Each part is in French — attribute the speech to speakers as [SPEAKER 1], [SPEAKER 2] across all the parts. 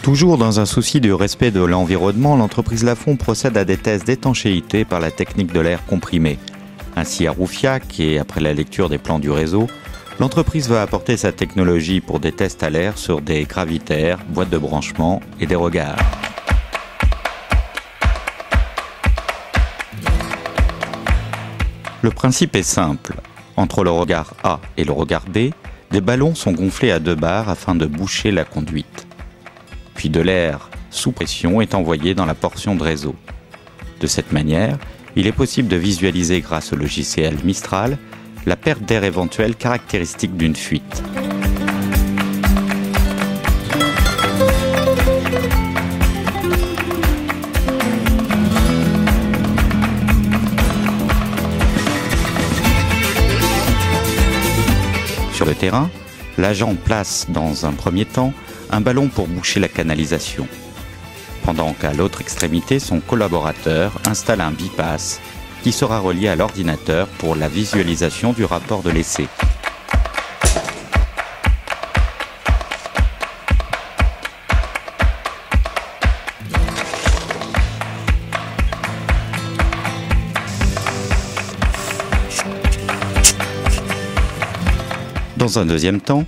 [SPEAKER 1] Toujours dans un souci du respect de l'environnement, l'entreprise Lafon procède à des tests d'étanchéité par la technique de l'air comprimé. Ainsi à Roufiac, et après la lecture des plans du réseau, l'entreprise va apporter sa technologie pour des tests à l'air sur des gravitaires, boîtes de branchement et des regards. Le principe est simple. Entre le regard A et le regard B, des ballons sont gonflés à 2 bars afin de boucher la conduite. Puis de l'air sous pression est envoyé dans la portion de réseau. De cette manière, il est possible de visualiser grâce au logiciel Mistral la perte d'air éventuelle caractéristique d'une fuite. Sur le terrain, l'agent place dans un premier temps un ballon pour boucher la canalisation, pendant qu'à l'autre extrémité, son collaborateur installe un bipass qui sera relié à l'ordinateur pour la visualisation du rapport de l'essai. Dans un deuxième temps,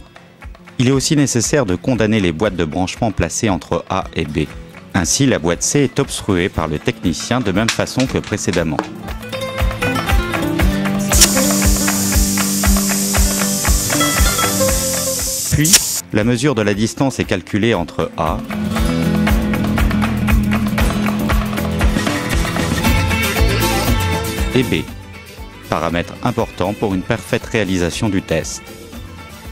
[SPEAKER 1] il est aussi nécessaire de condamner les boîtes de branchement placées entre A et B. Ainsi, la boîte C est obstruée par le technicien de même façon que précédemment. Puis, la mesure de la distance est calculée entre A et B, paramètre important pour une parfaite réalisation du test.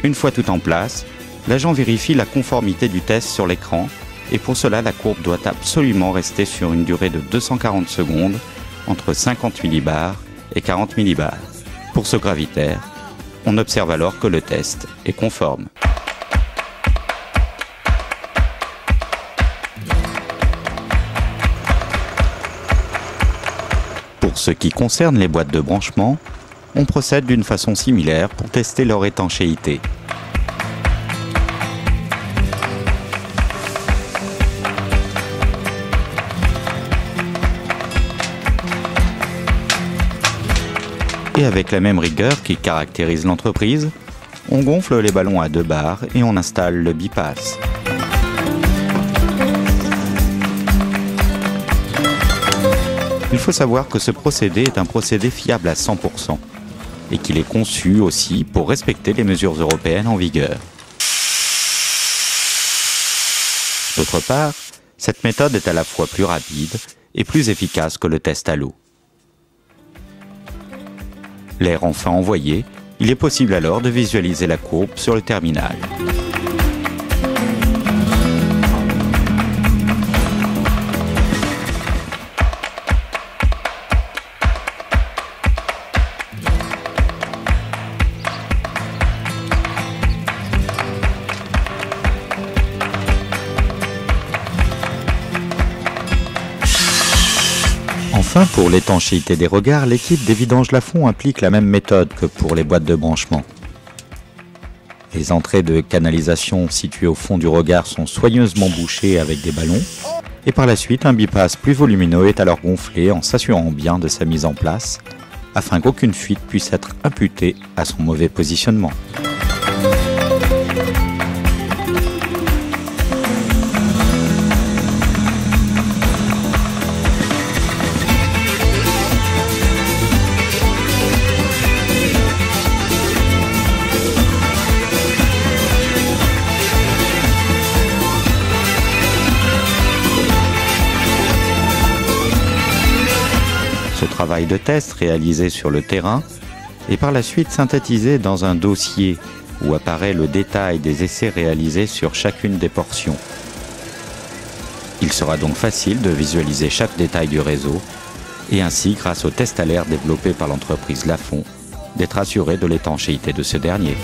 [SPEAKER 1] Une fois tout en place, l'agent vérifie la conformité du test sur l'écran et pour cela la courbe doit absolument rester sur une durée de 240 secondes entre 50 millibars et 40 millibars. Pour ce gravitaire, on observe alors que le test est conforme. Pour ce qui concerne les boîtes de branchement, on procède d'une façon similaire pour tester leur étanchéité. Et avec la même rigueur qui caractérise l'entreprise, on gonfle les ballons à 2 bars et on installe le bipass. Il faut savoir que ce procédé est un procédé fiable à 100% et qu'il est conçu aussi pour respecter les mesures européennes en vigueur. D'autre part, cette méthode est à la fois plus rapide et plus efficace que le test à l'eau. L'air enfin envoyé, il est possible alors de visualiser la courbe sur le terminal. Enfin, pour l'étanchéité des regards, l'équipe des vidanges Lafon applique la même méthode que pour les boîtes de branchement. Les entrées de canalisation situées au fond du regard sont soigneusement bouchées avec des ballons, et par la suite, un bipass plus volumineux est alors gonflé en s'assurant bien de sa mise en place, afin qu'aucune fuite puisse être imputée à son mauvais positionnement. Ce travail de test réalisé sur le terrain est par la suite synthétisé dans un dossier où apparaît le détail des essais réalisés sur chacune des portions. Il sera donc facile de visualiser chaque détail du réseau et ainsi, grâce au test à l'air développé par l'entreprise Lafon, d'être assuré de l'étanchéité de ce dernier.